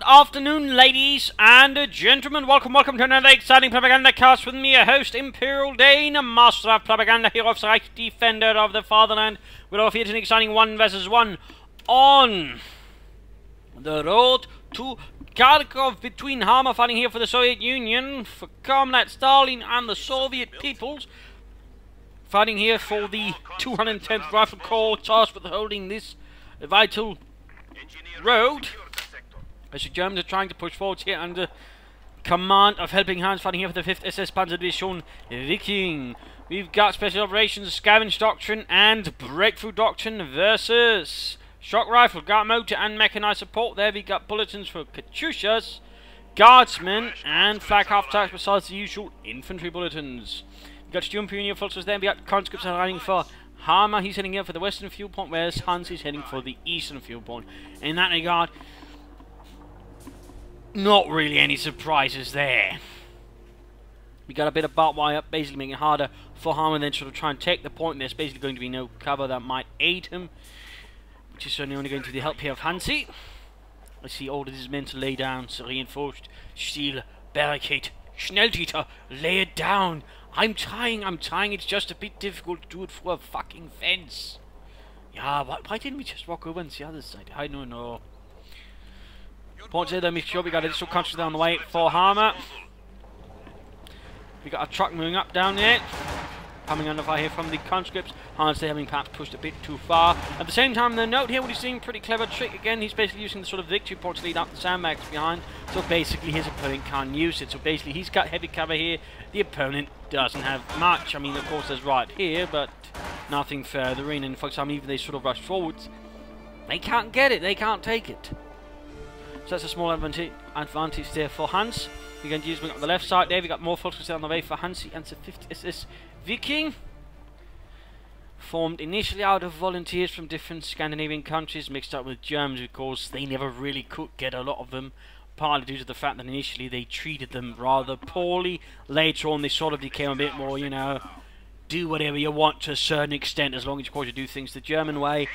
afternoon, ladies and gentlemen. Welcome to another exciting Propagandacast with me, your host, Imperial Dane, Master of Propaganda, Hero of Reich, Defender of the Fatherland. We're off here to an exciting 1 versus 1 on the road to Kharkov between Hama fighting here for the Soviet Union, for Comrade Stalin and the Soviet peoples. Fighting here for the 210th Rifle Corps, tasked with holding this vital road. As the Germans are trying to push forward here under command of Helpinghans, fighting here for the 5th SS Panzer Division Viking. We've got Special Operations, Scavenge Doctrine and Breakthrough Doctrine versus Shock Rifle, Guard Motor and Mechanized Support. There we got bulletins for Katyushas, Guardsmen and Flag Half Tracks besides the usual infantry bulletins. We've got Sturmpionier Forces there, we got conscripts running for Hama. He's heading here for the western field point, whereas Hans is heading for the eastern field point. In that regard, not really any surprises there. We got a bit of barbed wire up, basically making it harder for Hama then sort of try and take the point. There's basically going to be no cover that might aid him, which is certainly only going to the help here of Hansi. I see ordered his men to lay down, so reinforced steel barricade. Schnelltiter, lay it down. I'm trying, it's just a bit difficult to do it for a fucking fence. Yeah, why didn't we just walk over on the other side? I don't know. Point there, make sure we got additional conscripts on the way for Hama. We got a truck moving up down there. Coming under fire here from the conscripts. Hans there having perhaps pushed a bit too far. At the same time, the note here, what he's doing, pretty clever trick. Again, he's basically using the sort of victory point to lead up the sandbags behind. So basically, his opponent can't use it. So basically, he's got heavy cover here. The opponent doesn't have much. I mean, of course, there's right here, but nothing further in. And for example, even they sort of rush forwards, they can't get it. They can't take it. So that's a small advantage there for Hans. We're going to use on the left side there. We've got more forces on the way for Hansi and the 5th SS Viking. Formed initially out of volunteers from different Scandinavian countries, mixed up with Germans because they never really could get a lot of them. Partly due to the fact that initially they treated them rather poorly. Later on they sort of became a bit more, you know, do whatever you want to a certain extent, as long as of course you do things the German way.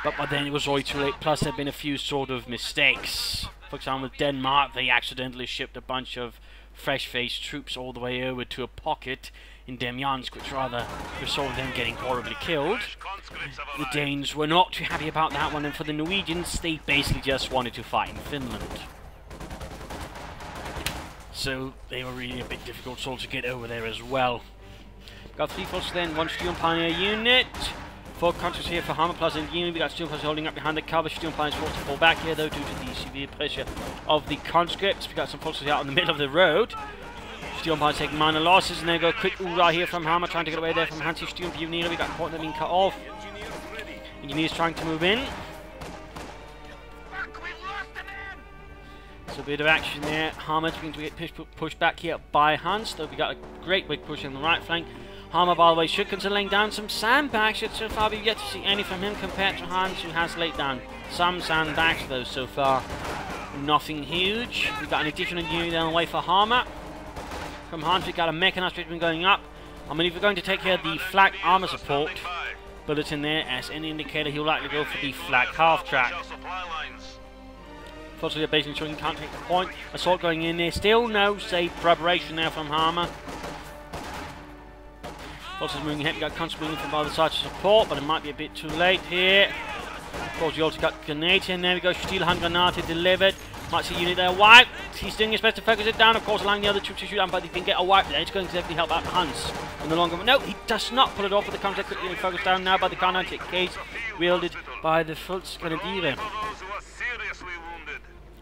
But by then it was already too late, plus there have been a few sort of mistakes. For example, with Denmark, they accidentally shipped a bunch of fresh-faced troops all the way over to a pocket in Demyansk, which rather resulted in them getting horribly killed. The Danes were not too happy about that one, and for the Norwegians, they basically just wanted to fight in Finland. So they were really a bit difficult sort of to get over there as well. Got 3 forces then, 1 Sturm Pioneer unit. 4 conscripts here for Hama plus in the unit. We got Sturm Pioneers holding up behind the cover. Sturm Pioneers forced to fall back here though due to the severe pressure of the conscripts. We got some forces out in the middle of the road. Sturm Pioneers taking minor losses, and there go quick hoorah here from Hama trying to get away there from Hansi Sturm Pioneer. We got caught them being cut off. Engineers trying to move in. So a bit of action there. Hama's going to get pushed back here by Hans, though we got a great big push on the right flank. Hama, by the way, should consider laying down some sandbags, yet so far we've yet to see any from him compared to Hans, who has laid down some sandbags, though so far nothing huge. We've got an additional unit on the way for Hama. From Hans, we've got a mechanized regiment going up. I mean, if we're going to take care of the flak armor support bulletin there, as any indicator, he'll likely go for the flak half track. Fortunately, basically ensuring he can't take the point. Assault going in there. Still no safe preparation there from Hama. Forces moving ahead. We got conscripts moving from other sides to support, but it might be a bit too late here. Of course, you also got Canadian. There we go. Stielhandgranate delivered. Might see a unit there wiped. He's doing his best to focus it down. Of course, allowing the other troops to shoot down, but he can get a wipe there. It's going to definitely help out Hans in the long run. No, he does not pull it off, but the contact quickly focused down now by the Carnatic case, wielded by the Volksgrenadiere.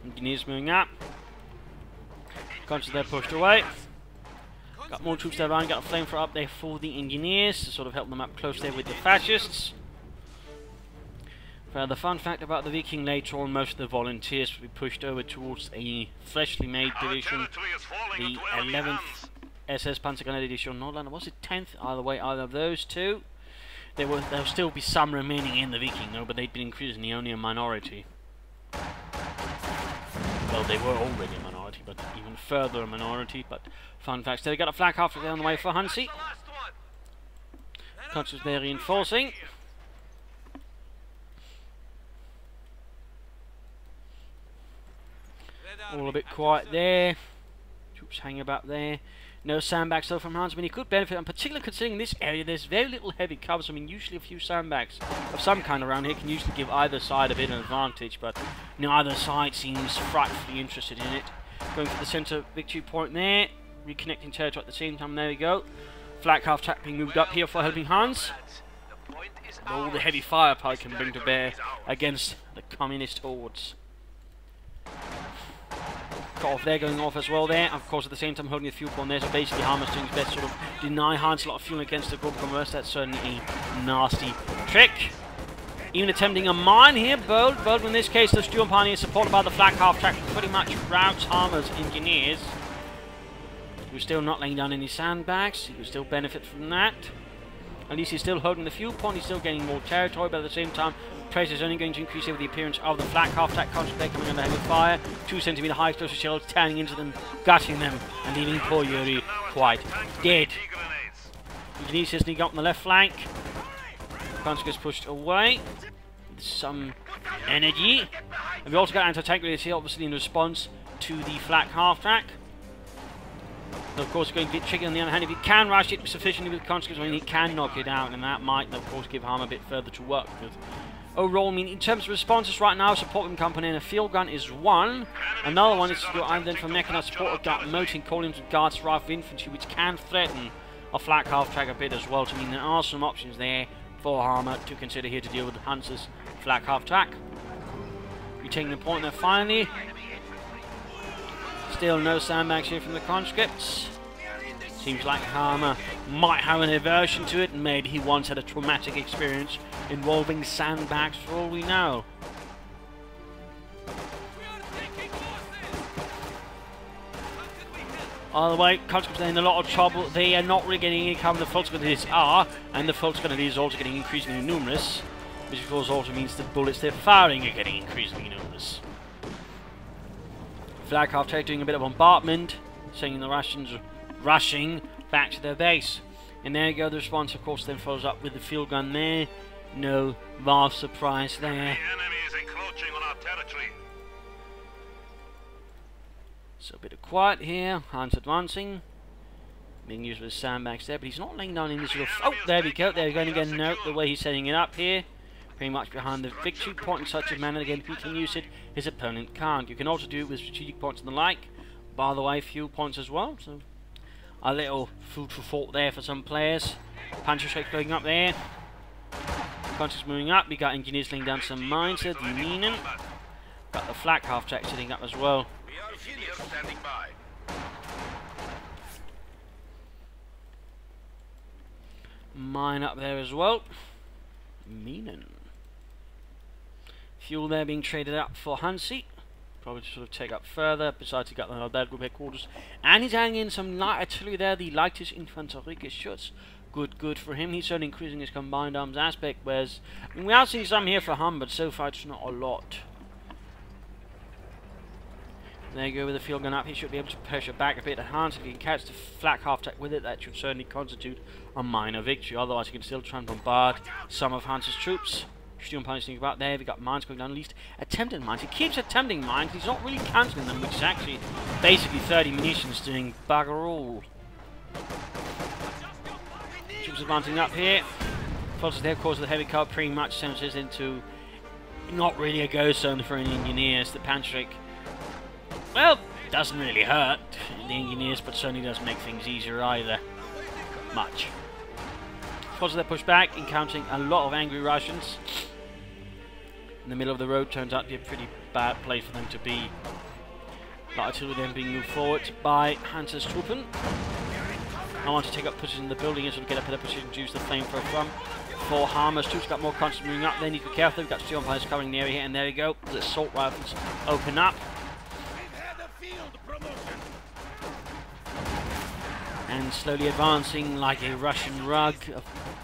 Engineers moving up. Conscious they're pushed away. Got more troops there around. Got a flamethrower up there for the engineers to sort of help them up close there with the fascists. The fun fact about the Viking, later on most of the volunteers will be pushed over towards a freshly made division, the 11th SS Panzergrenadier Division Nordland. Was it 10th? Either way, either of those two. There'll still be some remaining in the Viking though, but they'd been increasingly only a minority. Well, they were already a minority, but even further a minority. But fun facts. They got a flag half on the way for Hansi. Conscious there reinforcing. All a bit quiet there. Troops hanging about there. No sandbags though from Hans. I mean, he could benefit, and particularly considering in this area there's very little heavy covers. I mean, usually a few sandbags of some kind around here can usually give either side a bit of an advantage, but neither side seems frightfully interested in it. Going for the centre victory point there. Reconnecting territory at the same time. There we go. Flak half track being moved up here for Helpinghans. All the heavy firepower can bring to bear against the communist hordes. Cut off there, going off as well there. Of course, at the same time holding the fuel point there. So basically, Hama's doing his best to sort of deny Hans a lot of fuel against the global commerce. That's certainly a nasty trick. Even attempting a mine here, bold, but in this case, the Stuart Pioneer supported by the flak half track pretty much routes Hama's engineers. He was still not laying down any sandbags. He would still benefit from that. At least he's still holding the fuel point. He's still gaining more territory, but at the same time, pressure is only going to increase with the appearance of the flak half-track conscripts. They're coming under heavy fire. 2 centimeter high explosive shells turning into them, gutting them, and leaving poor Yuri quite dead. Engineers just sneak up on the left flank. Conscripts pushed away with some energy. And we also got anti-tank grenades here, obviously in response to the flak half-track. Of course, going a bit tricky on the other hand. If you can rush it sufficiently with conscripts, I mean, he can knock it out, and that might, of course, give Hama a bit further to work with. Overall, I mean, in terms of responses right now, support from company and a field gun is one. Another one is to go either then from mechanized support or gun motoring columns with guards, rifle infantry, which can threaten a flak half-track a bit as well. So, I mean, there are some options there for Hama to consider here to deal with Hans's flak half-track. Retaining the point there finally. Still no sandbags here from the conscripts. Seems like Hama might have an aversion to it, and maybe he once had a traumatic experience involving sandbags for all we know. Either way, conscripts are in a lot of trouble. They are not really getting any cover. The Fultz grenadiers are, and the Fultz grenadiers are also getting increasingly numerous, which of course also means the bullets they're firing are getting increasingly numerous. Flak half-track doing a bit of bombardment, sending the Russians rushing back to their base. And there you go, the response of course then follows up with the field gun there. No vast surprise there. The enemy is encroaching on our territory. So a bit of quiet here, Hans advancing. Being used with sandbags there, but he's not laying down in this sort of... Oh, there we go, there we go, and again, note the way he's setting it up here. Pretty much behind the victory point in such a manner, again, if he can use it, his opponent can't. You can also do it with strategic points and the like. By the way, fuel points as well, so a little food for thought there for some players. Panzer strike going up there. Conscripts moving up. We got engineers laying down some mines there. The Minen. Got the flak half-track sitting up as well. We are here standing by. Mine up there as well. Minen. Fuel there being traded up for Hansi. Probably to sort of take up further, besides he got the Norbert Group headquarters. And he's adding in some light artillery there, the lightest Infanteriegeschütz. Good for him. He's certainly increasing his combined arms aspect, whereas I mean, we are seeing some here for Hum, but so far it's not a lot. There you go with the field gun up. He should be able to pressure back a bit at Hans. If he can catch the flak half-track with it, that should certainly constitute a minor victory. Otherwise, he can still try and bombard some of Hans's troops. Still punishing about there. We got mines going down, at least attempting mines. He keeps attempting mines. He's not really cancelling them, which is actually basically 30 munitions doing bugger all. Troops advancing up here. Closest there, of course, the heavy cover pretty much centers into not really a go zone for any engineers. The Panzerich, well, doesn't really hurt the engineers, but certainly doesn't make things easier either. Much. Because of their pushback, encountering a lot of angry Russians. In the middle of the road turns out to be a pretty bad place for them to be. Light artillery then being moved forward by Hans's Truppen. I want to take up position in the building and sort of get up to their position to use the flamethrower from. For Hama's troops got more constant moving up. They need to be careful. We've got steel empires covering the area here, and there we go. The assault rifles open up. And slowly advancing like a Russian rug of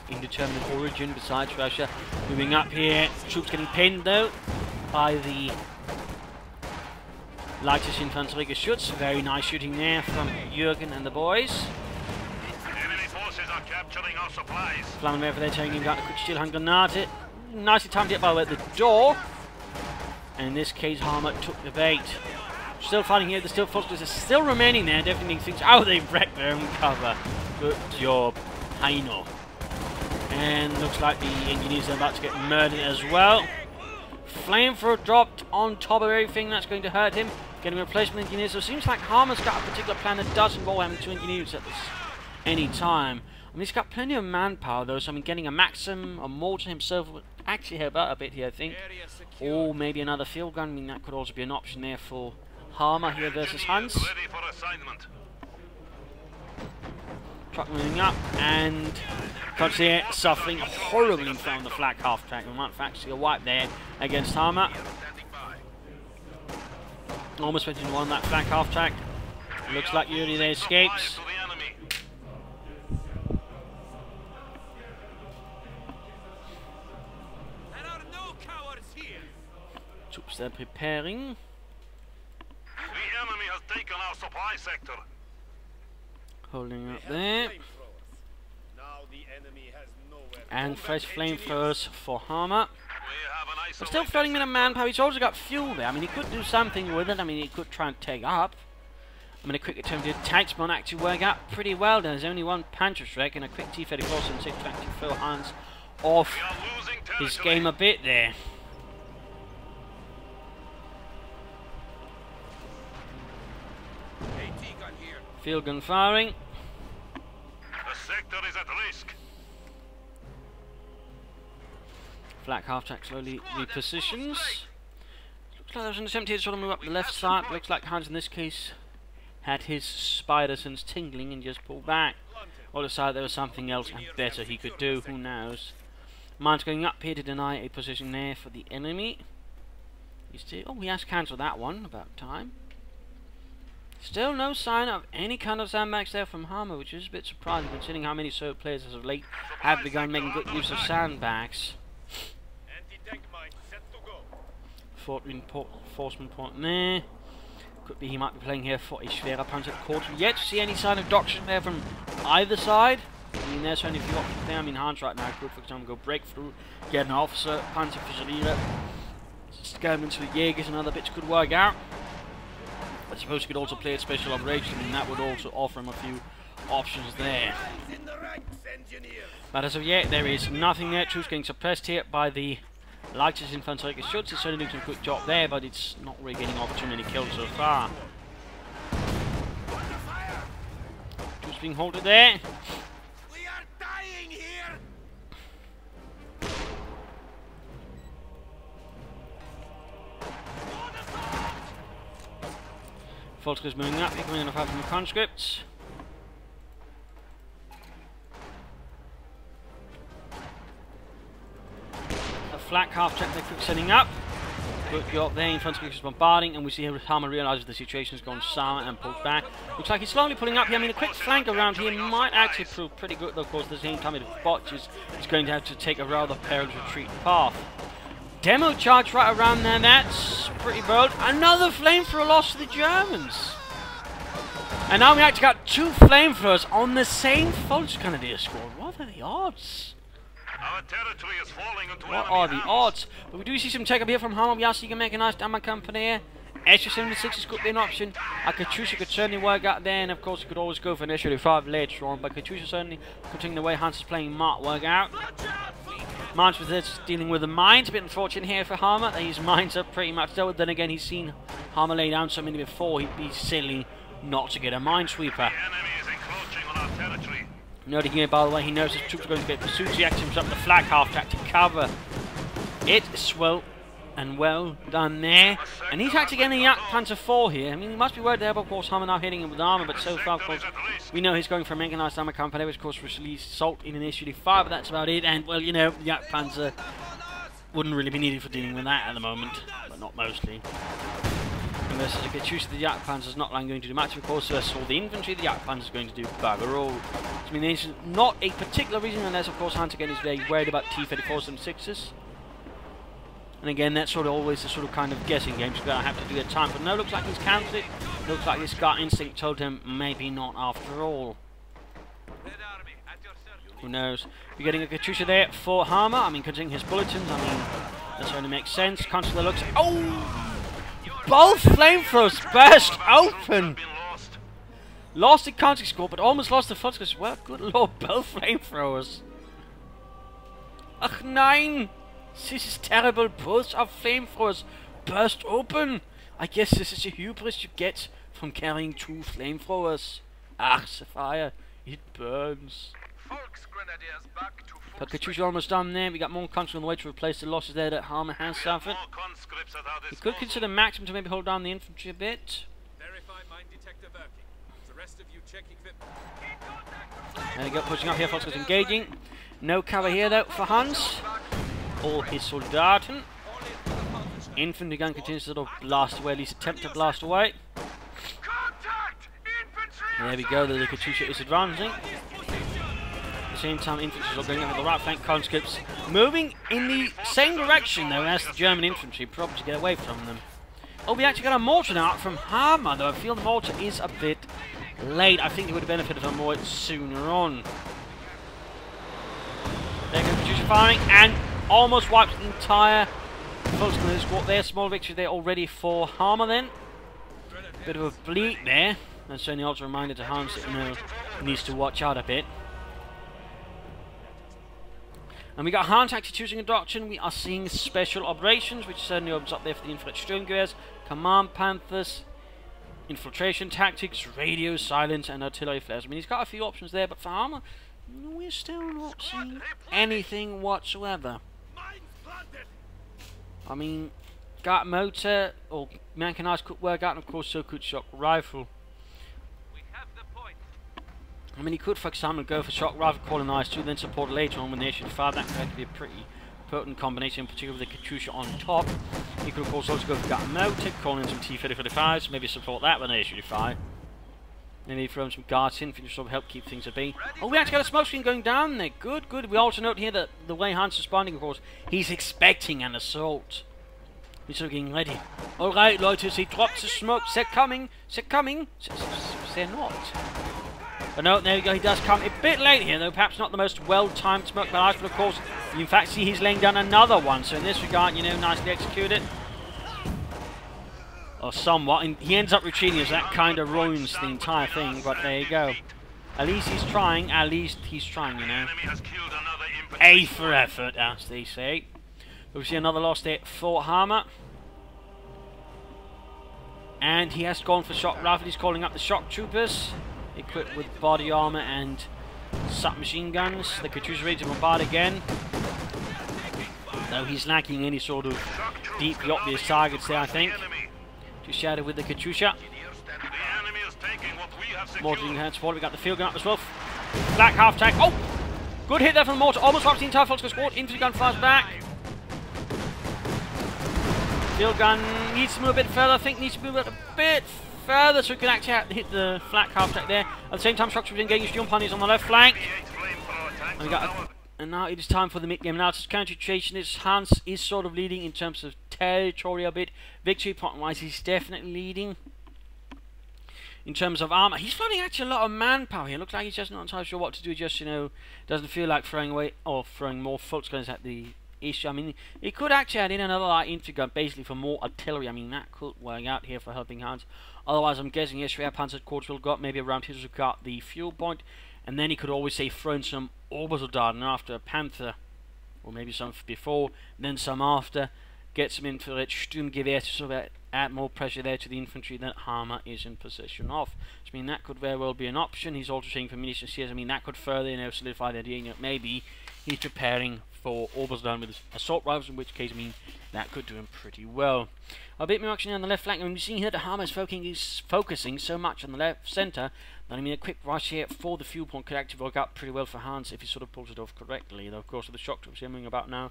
indeterminate origin besides Russia. Moving up here. Troops getting pinned though by the lightest Infanteriegeschütz. Very nice shooting there from Jürgen and the boys. Enemy forces are capturing our supplies. Flammen over there taking him down a quick steel hand grenade. Nicely timed it by the way at the door. And in this case Hama took the bait. Still fighting here. The still forces are still remaining there. Definitely things. Oh, they've wrecked their own cover. Good job, Heino. And looks like the engineers are about to get murdered as well. Flamethrower dropped on top of everything. That's going to hurt him. Getting replacement engineers. So it seems like Hama's got a particular plan that does involve having 2 engineers at any time. I mean, he's got plenty of manpower though. So I mean, getting a Maxim, a mortar himself would actually help out a bit here, I think. Or maybe another field gun. I mean, that could also be an option there for Hama here versus Hans. Truck moving up, and Coach here suffering horribly from the flak half track. We might actually a wipe there against Hama. Almost went into one that flak half track. Looks like Yuri there escapes. Troops they're preparing. The enemy has taken our supply sector. Holding up there. And fresh flamethrowers for Hama. But still floating with a manpower. He's also got fuel there. I mean, he could do something with it. I mean, he could try and take up. I mean, a quick attempt to attack won't actually work out pretty well. There's only one Panzerschreck and a quick T-34 and 6 to actually throw Hans off his game a bit there. Field gun firing. The sector is at risk. Flak half track slowly repositions. Looks like there's an attempt here to sort of move up the left side. Looks like Hans in this case had his spider sense tingling and just pulled back. Or decided there was something else and better he could do. Who knows? Mine's going up here to deny a position there for the enemy. Oh, he has cancelled that one. About time. Still no sign of any kind of sandbags there from Hama, which is a bit surprising considering how many Soviet players as of late have begun making good use of sandbags. Reinforcement point there. Could be he might be playing here for a schwerer Panzer quarter. Yet to see any sign of doctrine there from either side. I mean, there's only a few options there. I mean, Hans right now could, for example, go breakthrough, get an officer, Panzer Fusilier, skirmishes with Jaegers and other bits could work out. I suppose he could also play a special operation, and that would also offer him a few options there. But as of yet, there is nothing there. Troops getting suppressed here by the Leicht's Infanterie Geschütz. It's certainly doing a good job there, but it's not really getting off too many kills so far. Troops being halted there. We are dying here. Volkskriegs moving up, becoming enough help from the conscripts. A flak half track they're quick setting up. Good job there, Infanterie is bombarding, and we see here Hama realises the situation has gone sour and pulls back. Looks like he's slowly pulling up here. I mean, a quick flank around here might actually prove pretty good, though, of course, at the same time it botches. He's going to have to take a rather perilous retreat path. Demo charge right around there, that's pretty bold. Another flamethrower loss to the Germans. And now we actually got 2 flamethrowers on the same Volksgrenadier squad. What are the odds? Our territory is falling into What are the odds? But we do see some tech up here from Hama. We are seeing a mechanized ammo company here. SU-76s could be an option. A Katyusha could certainly work out there, and of course you could always go for an SU-5 later on. But Katyusha certainly, considering the way Hans is playing, might work out. Mines with this dealing with the mines. A bit unfortunate here for Hama. These mines are pretty much dealt with. Then again, he's seen Hama lay down so many before. He'd be silly not to get a minesweeper. The enemy is encroaching on our territory. Noting here, by the way, he knows his troops are going to get pursued. So he actually himself the flag half track to cover it. Swell and well done there. And he's actually getting a Yak Panzer IV here. I mean, he must be worried there, but of course, Hama now hitting him with armor. But so far, of course, we know he's going for a mechanized armor company, which of course was released Salt in an SU-5, but that's about it. And well, you know, the Yak Panzer wouldn't really be needed for dealing with that at the moment, but not mostly. And versus a Katyusha, the Yak Panzer's not going to do much, of course. Versus all the infantry, the Yak Panzer's going to do bugger all. I mean, there's not a particular reason, unless of course Hans again is very worried about T-34s and 6s. And again, that's sort of always a sort of kind of guessing game. You're going to have to do your time. But no, looks like he's counted it. Looks like his gut instinct told him maybe not after all. Who knows? You're getting a Katyusha there for Hama. I mean, considering his bulletins, I mean, that certainly makes sense. Consular looks. Oh! Both flamethrowers burst open. Lost the counter score, but almost lost the foot as well. Good lord, both flamethrowers. Ach nein! This is terrible. Both our flamethrowers burst open. I guess this is the hubris you get from carrying 2 flamethrowers. Ach, the fire. It burns. But Katyusha almost done there. We got more conscripts on the way to replace the losses there that Hama has suffered. We could consider maximum to maybe hold down the infantry a bit. There we go, pushing up here, Fox's engaging. No cover here though for Hans. All his Soldaten. Infantry gun continues to sort of blast away, at least attempt to blast away. There we go, the Katyusha is advancing. At the same time, infantry are going over the right flank, conscripts moving in the same direction though as the German infantry, probably to get away from them. Oh, we actually got a mortar now from Hama though. I feel the mortar is a bit late. I think it would have benefited from more sooner on. There goes Katyusha firing and almost wipes the entire Volkswagen squad there. Small victory there already for Hama then. Bit of a bleed there. And certainly also a reminder to Hans that, you know, he needs to watch out a bit. And we got Hans actually choosing a doctrine. We are seeing special operations, which certainly opens up there for the infrared Sturmgewehrs, command panthers, infiltration tactics, radio silence, and artillery flares. I mean, he's got a few options there, but for Hama, we're still not seeing anything whatsoever. I mean, got motor, or mechanized could work out, and of course so could shock rifle. I mean, he could, for example, go for shock rifle, colonize 2, then support later on when they issue 5. That could be a pretty potent combination, in particular with the Katyusha on top. He could, of course, also go for got motor, call in some T-30-35s, maybe support that when they issue 5. Then he throw some guards in to sort of help keep things at bay. Oh, we actually got a smoke screen going down there. Good, good. We also note here that the way Hans is responding, of course, he's expecting an assault. He's sort of getting ready. Alright, Leute, he drops the smoke. They're coming. They're coming. They're not. But no, there we go. He does come a bit late here, though. Perhaps not the most well-timed smoke barrage, but of course, you in fact see he's laying down another one. So in this regard, you know, nicely executed. Or somewhat. And he ends up retreating as that kind of ruins the entire thing. But there you go. At least he's trying. At least he's trying, you know. A for effort, as they say. We see another loss there for Hama. And he has gone for shock rifle. He's calling up the shock troopers, equipped with body armor and submachine guns. The Katyusha ready to bombard again. Though he's lacking any sort of deeply obvious targets there, I think. To shadow with the Katyusha. Mortar in hand support. We got the field gun up as well. Black half tank. Oh! Good hit there from the mortar. Almost wipes the entire Volkswagen squad. Infantry gun fires back. Field gun needs to move a bit further. I think needs to move a bit further so we can actually hit the flak half attack there. At the same time, structure engaging Jump Honeys on the left flank. And now it is time for the mid-game analysis. Counter situation is Hans is sort of leading in terms of territory a bit. Victory point-wise, he's definitely leading. In terms of armor, he's floating actually a lot of manpower here. Looks like he's just not entirely sure what to do. Just, you know, doesn't feel like throwing away or throwing more Volksguns at the issue. I mean, he could actually add in another light infantry gun basically for more artillery. I mean, that could work out here for Helpinghans. Otherwise, I'm guessing yes, air panzer corps will got maybe around his got the fuel point, and then he could always say throw in some Obersoldaten after a Panther, or maybe some before, then some after. Get some infrared Sturmgewehr to sort of add more pressure there to the infantry that Hama is in possession of. So, I mean, that could very well be an option. He's also saying for munitions here. I mean, that could further, you know, solidify the idea. You know, maybe he's preparing for Obersoldaten with assault rifles, in which case, I mean, that could do him pretty well. A bit more action on the left flank. I mean, we're seeing here that Hama is focusing so much on the left centre that, I mean, a quick rush here for the fuel point could actually work out pretty well for Hans if he sort of pulls it off correctly. Though, of course, with the shock troops moving about now,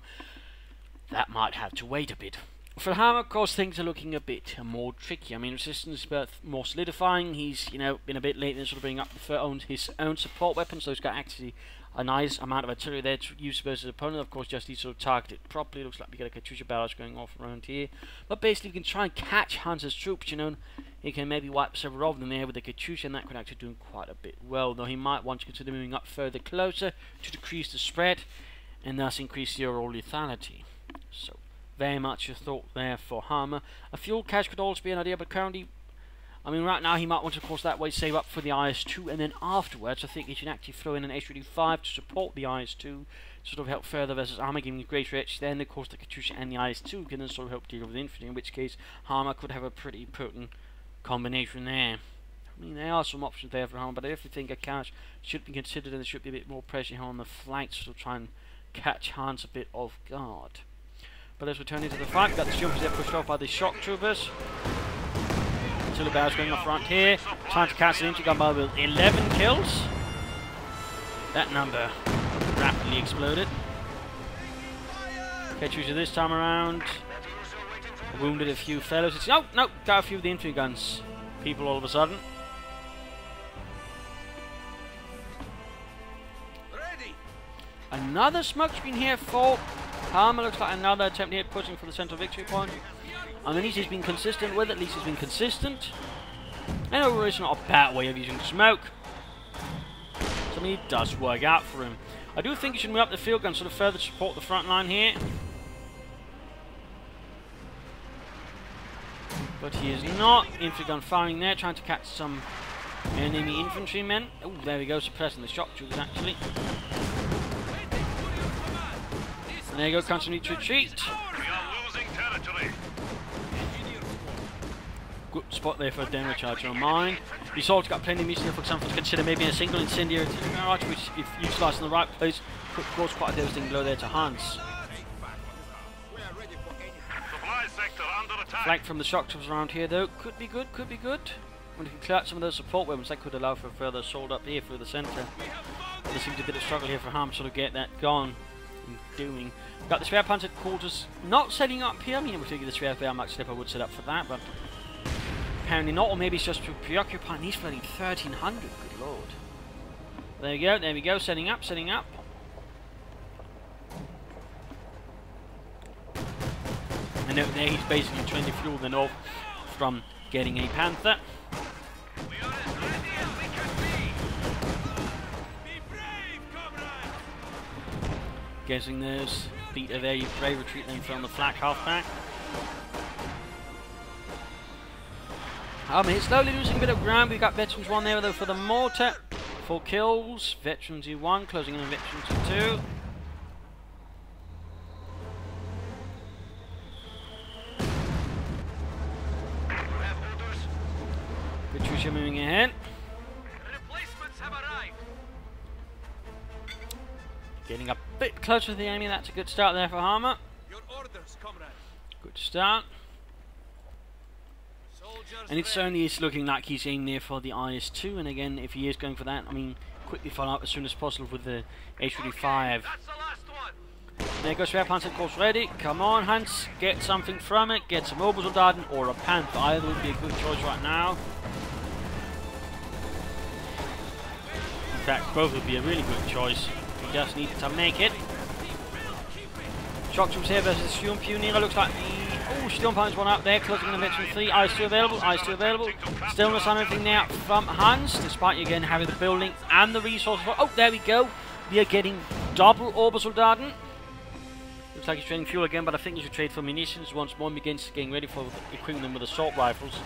that might have to wait a bit. For Hama, of course, things are looking a bit more tricky. I mean, resistance is more solidifying. He's, you know, been a bit late in sort of bringing up his own support weapons, so he's got actually a nice amount of artillery there to use versus opponent. Of course, just needs to sort of target it properly. Looks like we got a Katyusha barrage going off around here. But basically, we can try and catch Hans's troops, you know. He can maybe wipe several of them there with the Katyusha, and that could actually do him quite a bit well. Though he might want to consider moving up further closer to decrease the spread, and thus increase the overall lethality. So, Very much a thought there for Hama. A fuel cache could also be an idea, but currently, I mean, right now he might want to, of course, that way save up for the IS-2, and then afterwards I think he should actually throw in an H-35 to support the IS-2, sort of help further versus Hama, giving a greater edge. Then, of course, the Katyusha and the IS-2 can then sort of help deal with the infantry, in which case Hama could have a pretty potent combination there. I mean, there are some options there for Hama, but I definitely think a cache should be considered, and there should be a bit more pressure here on the flanks to sort of try and catch Hans a bit off guard. But as we turn into the fight, we've got the jumpers there pushed off by the shock troopers. Artillery barrels going up front here, trying to catch an infantry gunboat with 11 kills. That number rapidly exploded. Katyusha this time around wounded a few fellows. It's, no, got a few of the infantry guns. People all of a sudden. Another smoke screen here for Hama. Looks like another attempt here pushing for the central victory point. I mean, he's been consistent with it. At least he's been consistent. And overall, it's not a bad way of using smoke. So, I mean, it does work out for him. I do think he should move up the field gun, sort of further support the front line here. But he is not. Infantry gun firing there, trying to catch some enemy infantrymen. Oh, there we go, suppressing the shock troopers actually. And there you go, continue to retreat. We are losing territory. Good spot there for a demo charge on mine. He's also got plenty of munitions, for example, to consider maybe a single incendiary barrage, which, if utilised in the right place, could cause quite a devastating blow there to Hans. Supply sector under attack. Flank from the shock troopers around here, though, could be good, could be good. When you can clear out some of those support weapons, that could allow for further assault up here through the centre. There seems to be a bit of struggle here for Ham to sort of get that gone and doing. We've got the spare panzer quarters not setting up here. I mean, I would think the spare Wehrmacht slipper would set up for that, but apparently not, or maybe it's just preoccupying. He's flooding 1300, good lord. There we go, setting up. And there he's basically trying to fuel the north from getting a Panther. We are as ready as we can be. Be brave, comrades. Guessing there's beat a very brave retreat then from the flak halfback. It's slowly losing a bit of ground. We've got Veterans 1 there though for the mortar. 4 kills. Veterans E1 closing in on Veterans E2. Katyusha moving ahead. Replacements have arrived. Getting a bit closer to the enemy. That's a good start there for Hama. Your orders, comrades. Good start. Soldiers And it certainly is looking like he's aiming there for the IS-2. And again, if he is going for that, I mean, quickly follow up as soon as possible with the H-35. that's the last one. There goes Schwer Panzer, of course, ready. Come on, Hans, get something from it. Get some Obersoldaten or a Panther. Either would be a good choice right now. In fact, both would be a really good choice. We just needed to make it. Shock troops here versus Sturmpioneer. Looks like the Sturmpioneer's one out there, closing in the Veteran 3. IS-2 available, Still no sign of anything there from Hans, despite again having the building and the resources. Oh, there we go. We are getting double Obersoldaten. Looks like he's trading fuel again, but I think he should trade for munitions once more and begins getting ready for equipping them with assault rifles.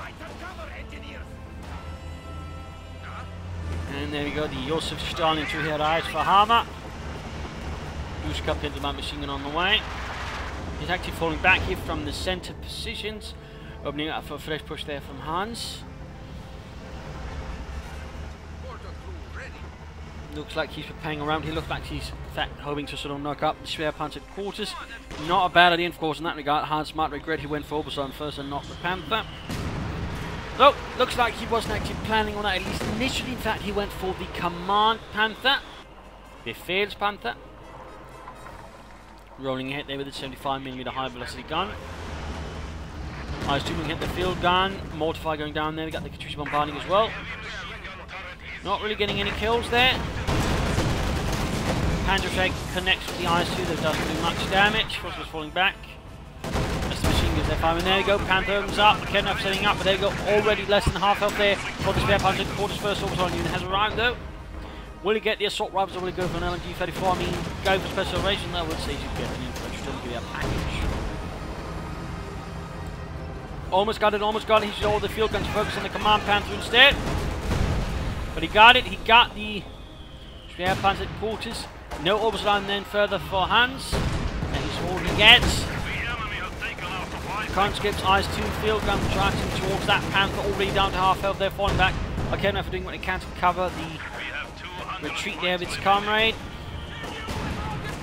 And there we go, the Josef Stalin 2 here eyes for Hama. Dushka Pintelman machine gun on the way. He's actually falling back here from the centre positions, opening up for a fresh push there from Hans. Looks like he's preparing around. He looks like he's in fact hoping to sort of knock up the Schwer Panzer quarters. Not a bad idea, of course, in that regard. Hans might regret he went for Obersoldaten first and not the Panther. Though, looks like he wasn't actually planning on that, at least initially. In fact, he went for the Command Panther. Befehlspanther. Rolling ahead there with a 75mm high velocity gun. IS-2 hit the field gun. Mortar fire going down there. We got the Katyusha bombarding as well. Not really getting any kills there. Panzer Strike connects with the IS-2 that doesn't do much damage. Force was falling back. That's the machine guns they're firing. There we go. Panther opens up. Kednap setting up, but there we go. Already less than half health there for the Schwer Panzer quarters. First Obersoldaten unit has arrived though. Will he get the assault rifles or will he go for an LMG 34? I mean, go for special operations. I would say you should get an infantry. Don't give you a package. Almost got it, almost got it. He should all the field guns to focus on the Command Panther instead. But he got it. He got the Spear Panzer quarters. No overrun then further for Hans. And he's all he gets. Conscripts, eyes 2 field gun tracking towards that Panther, already down to half health. They're falling back. Okay, now for doing what they can to cover the retreat there of its comrade.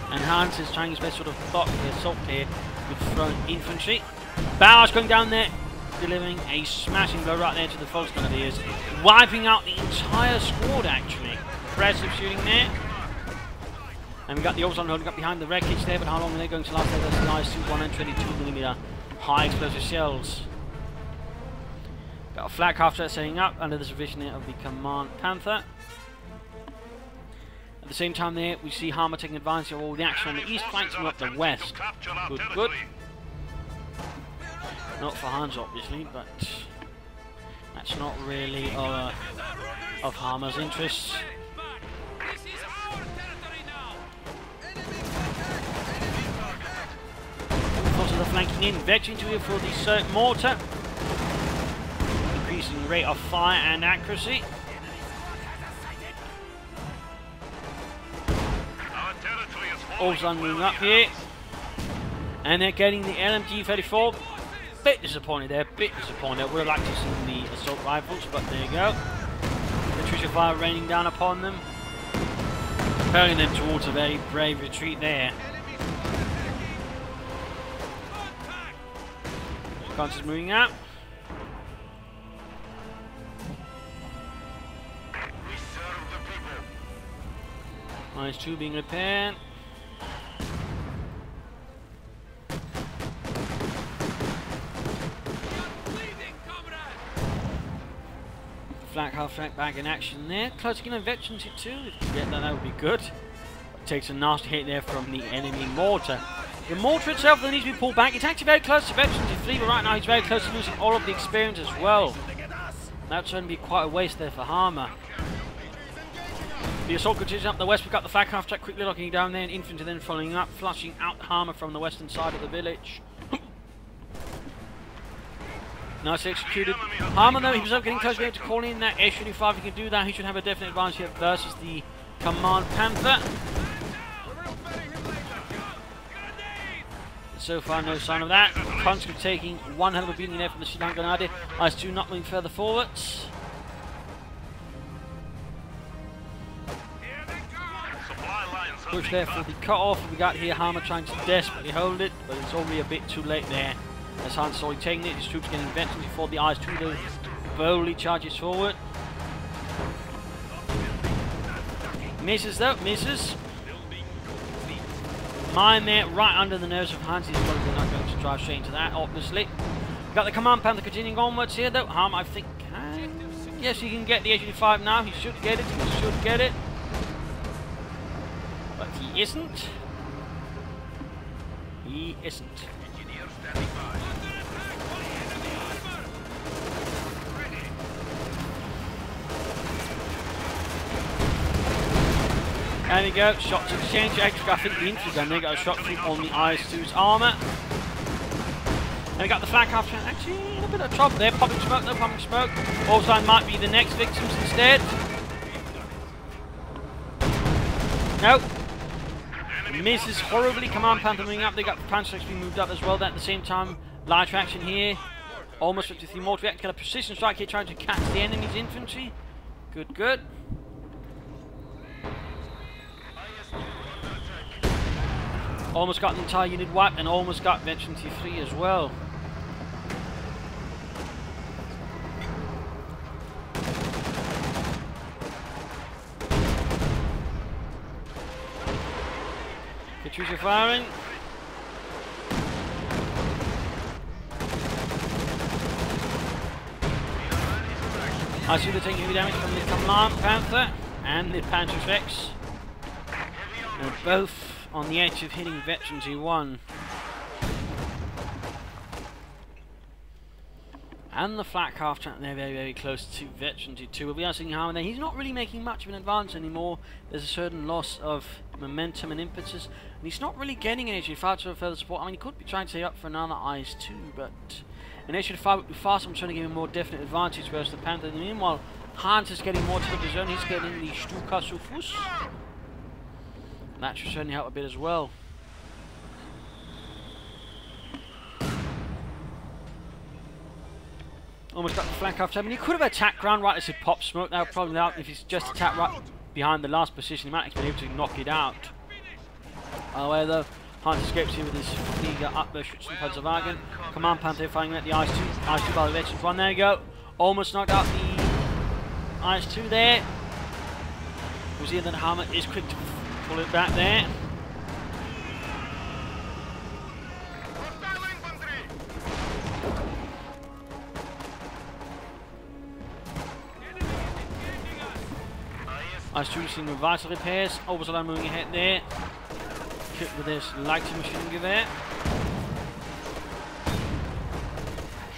And Hans is trying his best sort of block the assault here with front infantry. Barrage going down there, delivering a smashing blow right there to the False Grenadiers, wiping out the entire squad actually. Impressive shooting there. And we got the Osan holding up behind the wreckage there, but how long are they going to last? They're the nice 122mm high explosive shells. Got a flag half-set setting up under the supervision there of the Command Panther. At the same time there, we see Hama taking advantage of all the action on the east, flanking up the west. Good, good. Not for Hans, obviously, but that's not really of Hama's interests. Also the flanking in, veteran to here for the Cert mortar. Increasing rate of fire and accuracy. Also moving up here. And they're getting the LMG-34. Bit disappointed there, bit disappointed. Would have liked to see the assault rifles, but there you go. Patricia fire raining down upon them. Propelling them towards a very brave retreat there. Guns moving out. Minus 2 being repaired. Flak half flank back in action there. Closing in on veterans too. If you get that, that would be good. But takes a nasty hit there from the enemy mortar. The mortar itself that needs to be pulled back. It's actually very close to veterans to flee, but right now he's very close to losing all of the experience as well. That's going to be quite a waste there for Hama. The assault continues up the west. We've got the flak half track quickly locking down there, and infantry then following up, flushing out Hama from the western side of the village. Nice executed. Hama though, himself getting close to be able to call in that S-35. He can do that. He should have a definite advantage here versus the Command Panther. So far, no sign of that. Conscript taking one hell of a beating there from the Shidan Grenadier. Eyes 2 not moving further forwards. Push there for the cut-off. We got here Hama trying to desperately hold it, but it's already a bit too late there. As Hans slowly taking it, his troops getting vented before the eyes 2 though boldly charges forward. Misses though, misses. Mine there, right under the nose of Hans. He's probably not going to drive straight into that, obviously. We've got the Command Panther continuing onwards here though. Hama, I think, yes, he can get the H-85 now. He should get it, he should get it. But he isn't. He isn't. There we go, shots exchange, extra I think the infantry gun, they got a shot through on the IS-2's armour. And we got the flak half track, actually in a bit of trouble there, popping smoke, no popping smoke. Olstein might be the next victims instead. Nope. Misses horribly, Command Panther moving up, they got the Panzer being moved up as well. Then at the same time, light action here. Almost 53 more to get a precision strike here trying to catch the enemy's infantry. Good, good. Almost got the entire unit wiped and almost got Veteran T3 as well. Katusha firing. I see they're taking heavy damage from the Command Panther and the Panzer Rex. They're both on the edge of hitting Veteran T1. And the flak half track there, very, very close to Veteran T2. We are seeing Hama there. He's not really making much of an advance anymore. There's a certain loss of momentum and impetus. And he's not really getting an issue far to further support. I mean, he could be trying to stay up for another IS-2, but an issue far would be fast. I'm trying to give him a more definite advantage versus the Panther. And meanwhile, Hans is getting more to the zone. He's getting the Stuka Sufus. That should certainly help a bit as well. Almost got the flank after. I mean, he could have attacked ground right as he popped smoke. That would probably help. If he's just attacked right behind the last position, he might actually be able to knock it out. However, though, Hans escapes here with his Flieger Upburst from Panzerwagen. Command Panther firing at the IS-2. IS-2 by the veterans one. There you go. Almost knocked out the IS-2 there. We see that Hama is quick to pull it back there. IS-2 seeing the vital repairs. Obersalam moving ahead there. Hit with this lighter machine gewehr.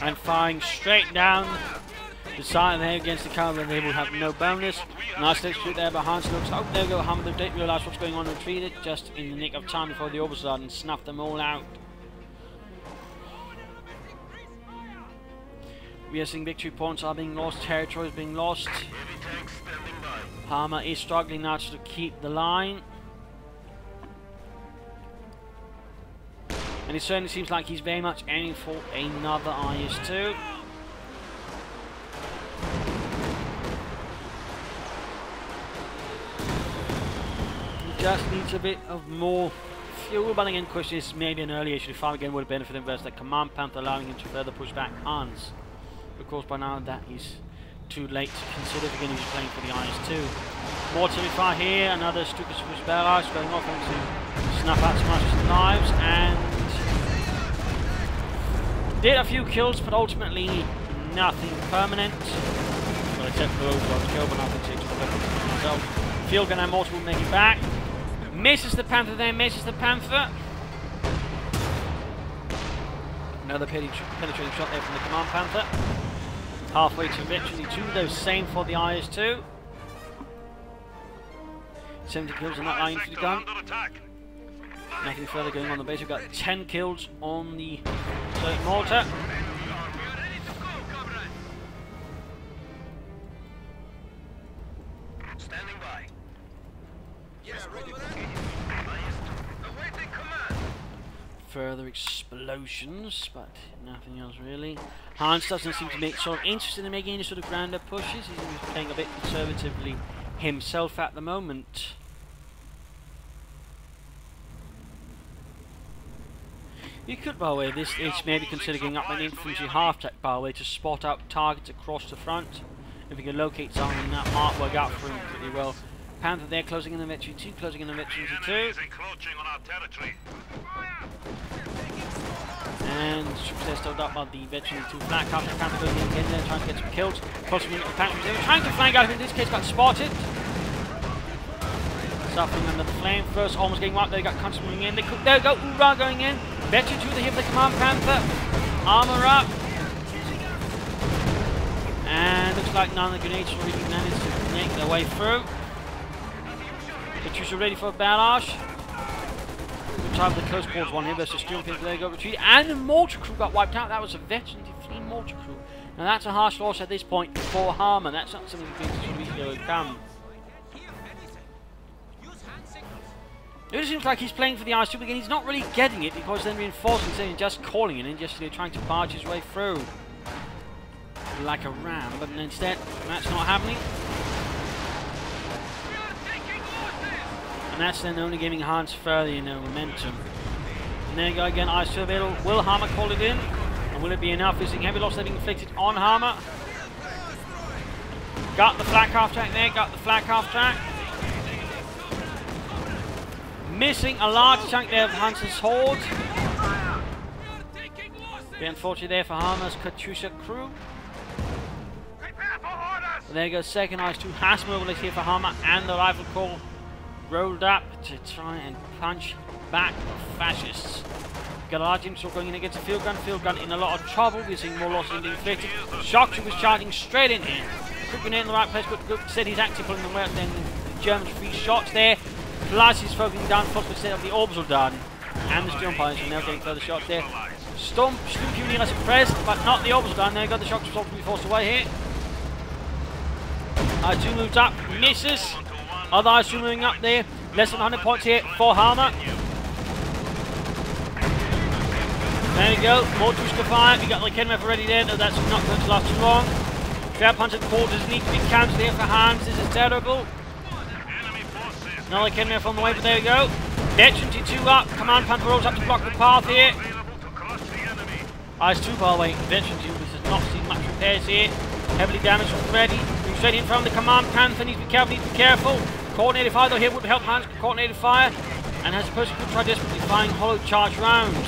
And firing straight down the side there against the cover, and they will have no bonus. Nice little shoot there by Hans. Looks, oh, there we go. Hama, they didn't realise what's going on and retreated just in the nick of time before the Obersalam and snuffed them all out. We are seeing victory points are being lost, territory is being lost. Hama is struggling now to keep the line. And it certainly seems like he's very much aiming for another IS-2. He just needs a bit of more fuel, but again, question is maybe an early issue. Fire again would have benefited him versus the Command Panther, allowing him to further push back Hans. Of course, by now that is too late to consider again. He's playing for the IS-2. More to be far here, another Stukas barrage going off into snuff out some Russian lives, and did a few kills, but ultimately nothing permanent. Well, except for those kill, but nothing to himself. Field gun and mortar will make it back. Misses the Panther there, misses the Panther. Another penetrating shot there from the Command Panther. Halfway to victory 2, though same for the IS-2. 70 kills on that line for the gun. Nothing further going on the base. We've got 10 kills on the mortar. Standing by. Yeah, ready. Awaiting command. Further explosions, but nothing else really. Hans doesn't seem to be sort of interested in making any sort of grander pushes. He's playing a bit conservatively himself at the moment. You could, by the way, this stage maybe consider going up an infantry half-track, by the way, to spot out targets across the front. If we can locate someone in that mark, work out for him pretty well. Panther there closing in the victory 2, closing in the victory 2. And troops there stood up by the veteran 2 flank. After the Panther going in again there, trying to get some kills. Closing in the Panther, they were trying to flank out, in this case got spotted. Suffering under the flame. First almost getting wiped, they got country moving in. There we go, Ura going in. Veteran 2 to hit the Command Panther. Armor up. And looks like none of the grenades really managed to make their way through. The troops are ready for a barrage. Good time with the close quarters one here versus Steel Pins. There you go, retreat. And the mortar crew got wiped out. That was a veteran 15 mortar crew. Now that's a harsh loss at this point for Hama. That's not something we can easily overcome. It seems like he's playing for the IS-2 again. He's not really getting it because then reinforcing saying just calling it and just trying to barge his way through like a ram, but instead that's not happening. And that's then only giving Hans further momentum. And there you go again, IS-2 available. Will Hama call it in? And will it be enough? Is it heavy loss that being inflicted on Hama? Got the flak half track there, got the flak half track. Missing a large chunk there of Hans's horde. Be unfortunate there for Hama's Katyusha crew. But there goes second IS-2 has mobilized here for Hama, and the rifle corps rolled up to try and punch back the fascists. Garage still going in against the field gun. Field gun in a lot of trouble. We're seeing more losses being inflicted. Shock was charging straight in here. Quick grenade in the right place. Good said he's actually pulling them away. Then the Germans 3 shots there. Plus he's focusing down first instead of the orbs are done. And the steel pilots are now getting further shots there. Stump, Sloop unit are suppressed, but not the orbs are done. There got the shock to be forced away here. I2 moves up, misses. Other I2 moving up there. Less than 100 points here for Hama. There we go. More troops to fire. We got the Kenmeth already there. No, that's not going to last too long. Trap hunted quarters need to be counted here for Hans. This is terrible. Another Kenmeth on the way, but there we go. Veteran T2 up. Command Panther rolls up to block the path here. IS-2 by the way. Veteran T2 has not seen much repairs here. Heavily damaged already. Moving straight in from the Command Panther. Needs to be careful. Needs to be careful. Coordinated fire though here would help Hans. Coordinated fire. And has supposed to try desperately firing hollow charge rounds.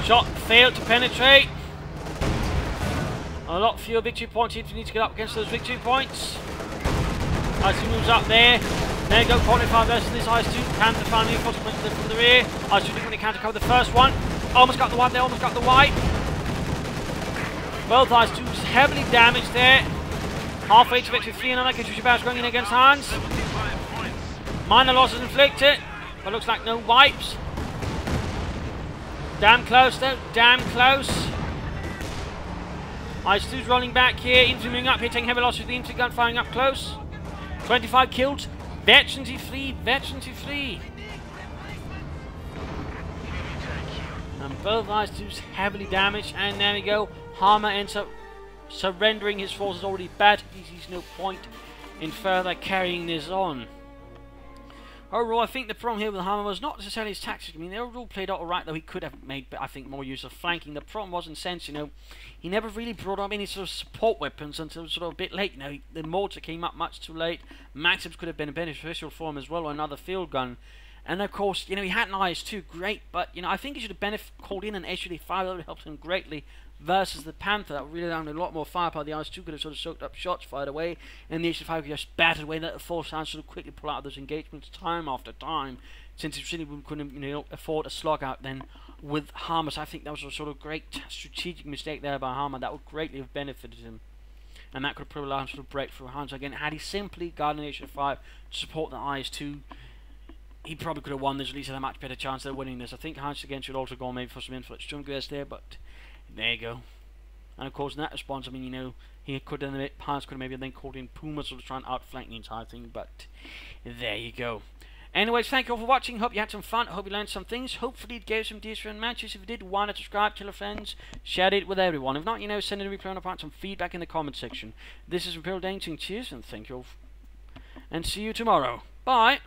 Shot failed to penetrate. A lot fewer victory points here. We need to get up against those victory points. IS-2 moves up there. There you go, coordinated fire versus this IS-2. Panther finally forced from the rear. IS-2 didn't really counter cover the first one. Almost got the wipe there, almost got the wipe. Both IS-2s heavily damaged there. Halfway to victory 3 and another Katyusha barrage going in against Hans. Minor losses inflicted, but looks like no wipes. Damn close though, damn close. IS-2's rolling back here, infantry moving up here, taking heavy losses with the infantry gun firing up close. 25 killed. Veterans free, veterans free. And both IS-2s heavily damaged, and there we go. Hama ends up surrendering his forces already bad. He sees no point in further carrying this on. Overall, I think the problem here with Hama was not necessarily his tactics. I mean, they all played out alright, though he could have made, I think, more use of flanking. The problem was, in sense, you know, he never really brought up any sort of support weapons until sort of a bit late. You know, the mortar came up much too late. Maxims could have been beneficial for him as well, or another field gun. And of course, you know, he had an IS-2, great, but, you know, I think he should have called in an HUD-5, that would have helped him greatly, versus the Panther. That would really allowed a lot more firepower. The IS-2 could have sort of soaked up shots, fired away, and the HUD-5 could just battered away, let the force Hans sort of quickly pull out of those engagements time after time, since it really couldn't, you know, afford a slog out then with Hama. So I think that was a sort of great strategic mistake there by Hama. That would greatly have benefited him. And that could have probably allowed him to sort of break through Hans again. Had he simply guarded an HUD-5 to support the IS-2, he probably could have won this, at least had a much better chance of winning this. I think Hans again should also go maybe for some influence Sturmgewehr there, but there you go. And of course in that response, I mean, you know, he could have, Hans could have maybe then called in Puma sort of trying to outflank the entire thing, but there you go. Anyways, thank you all for watching. Hope you had some fun. Hope you learned some things. Hopefully it gave some ideas for matches. If you did, why not subscribe, tell your friends, share it with everyone. If not, you know, send it a replay and some feedback in the comment section. This is Imperial Dane saying cheers and thank you all, and see you tomorrow. Bye.